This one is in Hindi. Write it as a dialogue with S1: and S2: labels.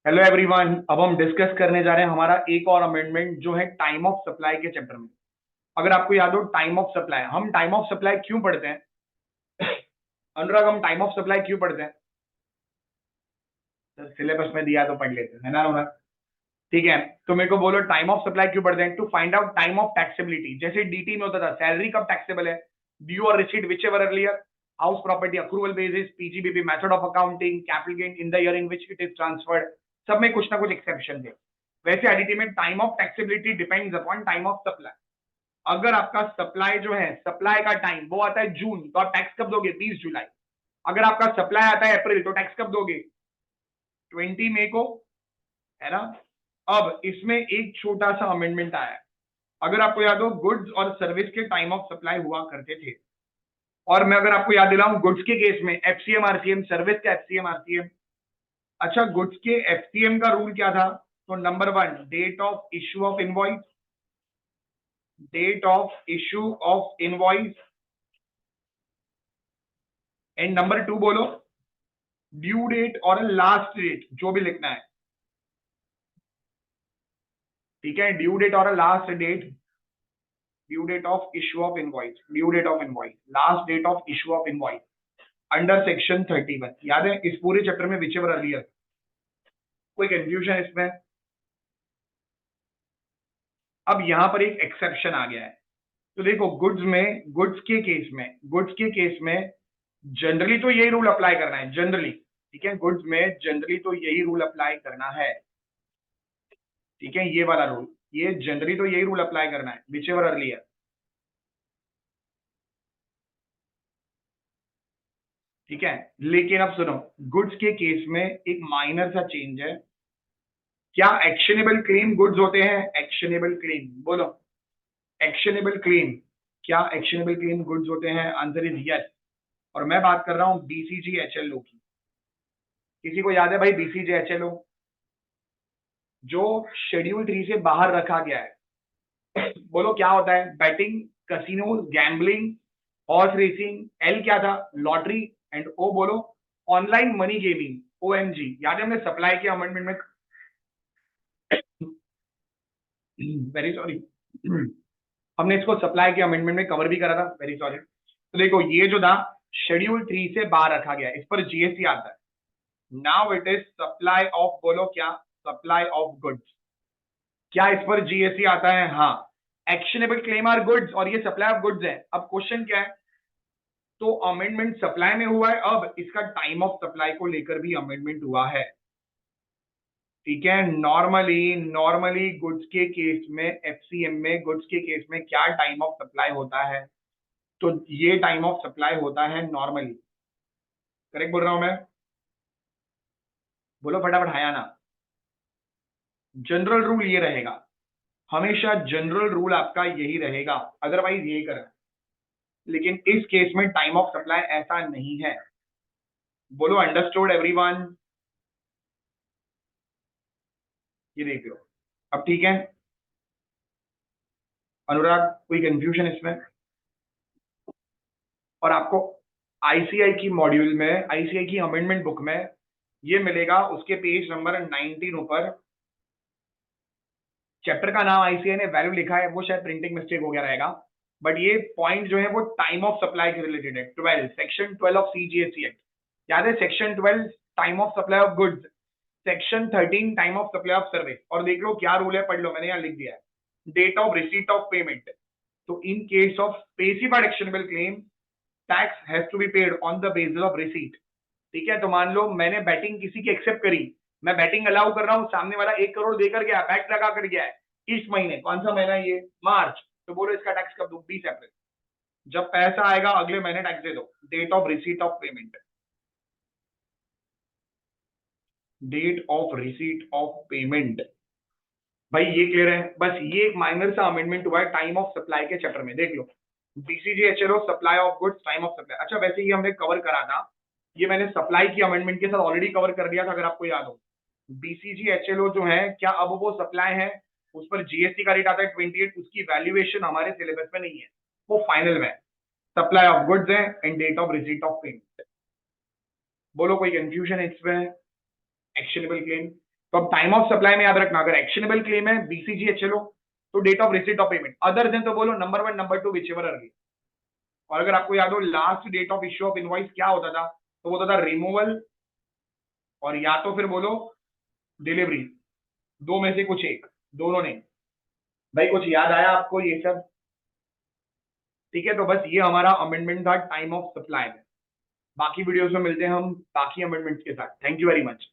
S1: Hello everyone. अब हम डिस्कस करने जा रहे हैं हमारा एक और अमेंडमेंट जो है टाइम ऑफ सप्लाई के चैप्टर में। अगर आपको याद हो टाइम ऑफ सप्लाई, हम टाइम ऑफ सप्लाई क्यों पढ़ते हैं? अनुराग, हम टाइम ऑफ सप्लाई क्यों पढ़ते हैं? सर सिलेबस में दिया तो पढ़ लेते हैं, है ना अनुराग? ठीक है, तो मेरे को बोलो टाइम ऑफ सप्लाई क्यों पढ़ते हैं? To find out time of taxability. जैसे डीटी में होता था सैलरी कब टैक्सेबल है, ड्यू और receipt whichever earlier, house property accrual basis, PGBP method of accounting, capital gain in the year in which it is transferred, सब में कुछ ना कुछ एक्सेप्शन थे। वैसे आईडीटी में time of taxability depends upon time of supply. अगर आपका सप्लाई जो है, सप्लाई का टाइम वो आता है जून, तो आप टैक्स कब दोगे? 20 जुलाई। अगर आपका सप्लाई आता है अप्रैल, तो टैक्स कब दोगे? 20 मई को, है ना? अब इसमें एक छोटा सा अमेंडमेंट आया है। अगर आपको याद हो, गुड्स और सर्विस के टाइम ऑफ सप्लाई हुआ करते थे। और मैं अगर आपको याद दिलाऊं, गुड्स के केस में एफसीएम आरसीएम, सर्विस का एफसीएम आरसीएम। अच्छा, गुड्स के एफसीएम का रूल क्या था? तो number 1, date of issue of invoice, date of issue of invoice. And number 2 बोलो, ड्यू डेट और लास्ट डेट, जो भी लिखना है। ठीक है, ड्यू डेट और last date, due date of issue of invoice, due date of invoice, last date of issue of invoice under section 31। याद है इस पूरे चैप्टर में विच एवर अर्लियर? कोई कंफ्यूजन इसमें? अब यहां पर एक एक्सेप्शन आ गया है। तो देखो, गुड्स में, गुड्स के केस में, गुड्स के केस में जनरली तो यही रूल अप्लाई करना है, जनरली। ठीक है, गुड्स में जनरली तो यही रूल अप्लाई करना है। ठीक है, ये वाला रूल, ये जनरली तो यही रूल अप्लाई करना है, विच एवर अर्लियर। ठीक है, लेकिन अब सुनो, गुड्स के केस में एक माइनर सा चेंज है। क्या एक्शनेबल क्लेम गुड्स होते हैं? एक्शनेबल क्लेम बोलो, एक्शनेबल क्लेम। क्या एक्शनेबल क्लेम गुड्स होते हैं? Answer is yes. और मैं बात कर रहा हूं बीसीजी एचएलओ की। किसी को याद है भाई बीसीजी एचएलओ? जो शेड्यूल 3 से बाहर रखा गया है। बोलो क्या होता है? Batting, casino, gambling, horse racing. L क्या था? लॉटरी। एंड ओ बोलो, ऑनलाइन मनी गेमिंग, ओएमजी। याद है हमने सप्लाई के अमेंडमेंट में, वेरी सॉरी, हमने इसको सप्लाई के अमेंडमेंट में कवर भी करा था, वेरी सॉरी। तो देखो, ये जो था शेड्यूल 3 से बाहर रखा गया, इस पर जीएसटी आता है। Now it is supply of, बोलो क्या? Supply of goods. क्या इस पर जीएसटी आता है? हाँ। एक्शनेबल क्लेम आर गुड्स, और ये सप्लाई ऑफ गुड्स है। अब क्वेश्चन क्या है? तो अमेंडमेंट सप्लाई में हुआ है, अब इसका टाइम ऑफ सप्लाई को लेकर भी अमेंडमेंट हुआ है। ठीक है, नॉर्मली, नॉर्मली गुड्स के केस में, एफसीएम में गुड्स के केस में क्या टाइम ऑफ सप्लाई होता है? तो ये टाइम ऑफ सप्लाई होता है नॉर्मली। करेक्ट बोल रहा हूं मैं? बोलो फटाफट, हाया ना? जनरल रूल ये रहेगा, हमेशा जनरल रूल आपका यही रहेगा, अदरवाइज यही करना। लेकिन इस केस में टाइम ऑफ सप्लाई ऐसा नहीं है। बोलो अंडरस्टूड एवरीवन? ये देख लो, अब ठीक है अनुराग, कोई कंफ्यूजन इसमें? और आपको आईसीआई की मॉड्यूल में, आईसीआई की अमेंडमेंट बुक में ये मिलेगा, उसके पेज नंबर 19 ऊपर। चैप्टर का नाम आईसीआई ने वैल्यू लिखा है, वो शायद प्रिंटिंग मिस्टेक हो गया रहेगा, बट ये पॉइंट जो है वो टाइम ऑफ सप्लाई से रिलेटेड है। 12, सेक्शन 12 ऑफ सीजीएसटी एक्ट। याद है section 12 time of supply of goods, section 13 time of supply of service. और देख लो क्या रूल है, पढ़ लो, मैंने यहाँ लिख दिया है। Date of receipt of payment. तो in case of specified actionable claim, tax has to be paid on the basis of receipt. ठीक है, तो मान लो मैंने बैटिंग किसी की एक्सेप्ट करी, मैं बैटिंग अलाउ कर रहा हूं, सामने वाला 1 करोड़ देकर गया, बैट लगा कर गया है इस महीने, कौन सा महीना है ये? मार्च। तो बोलो इसका टैक्स कब दो? 20 अप्रैल। जब पैसा आएगा अगले महीने टैक्स दे दो। Date of receipt of payment, date of receipt of payment. भाई ये क्लियर है? बस ये एक माइनर सा अमेंडमेंट हुआ है टाइम ऑफ सप्लाई के चैप्टर में, देख लो। BCG HLO, supply of goods, time of supply. अच्छा, वैसे ये हमने कवर करा था, ये मैंने सप्लाई की अमेंडमेंट के साथ ऑलरेडी कवर कर दिया था, अगर आपको याद हो। बीसीजी एचएलओ जो है, क्या अब वो सप्लाई है? उस पर जीएसटी का रेट आता है 28, उसकी वैल्यूएशन हमारे सिलेबस में नहीं है, वो फाइनल में। सप्लाई ऑफ गुड्स है and date of receipt of payment. बोलो कोई कंफ्यूजन है इसमें? Actionable claim. तो अब टाइम ऑफ सप्लाई में याद रखना, अगर एक्शनेबल क्लेम है BCGHLO तो date of receipt of payment, others हैं तो बोलो number 1 number 2 whichever early. और अगर आपको याद हो last date of issue of invoice क्या होता था, तो वो होता था रिमूवल और या तो फिर बोलो डिलीवरी, दो में से कुछ एक, दोनों नहीं। भाई कुछ याद आया आपको ये सब? ठीक है, तो बस ये हमारा अमेंडमेंट था टाइम ऑफ सप्लाई में। बाकी वीडियोस में मिलते हैं हम बाकी अमेंडमेंट्स के साथ। Thank you very much.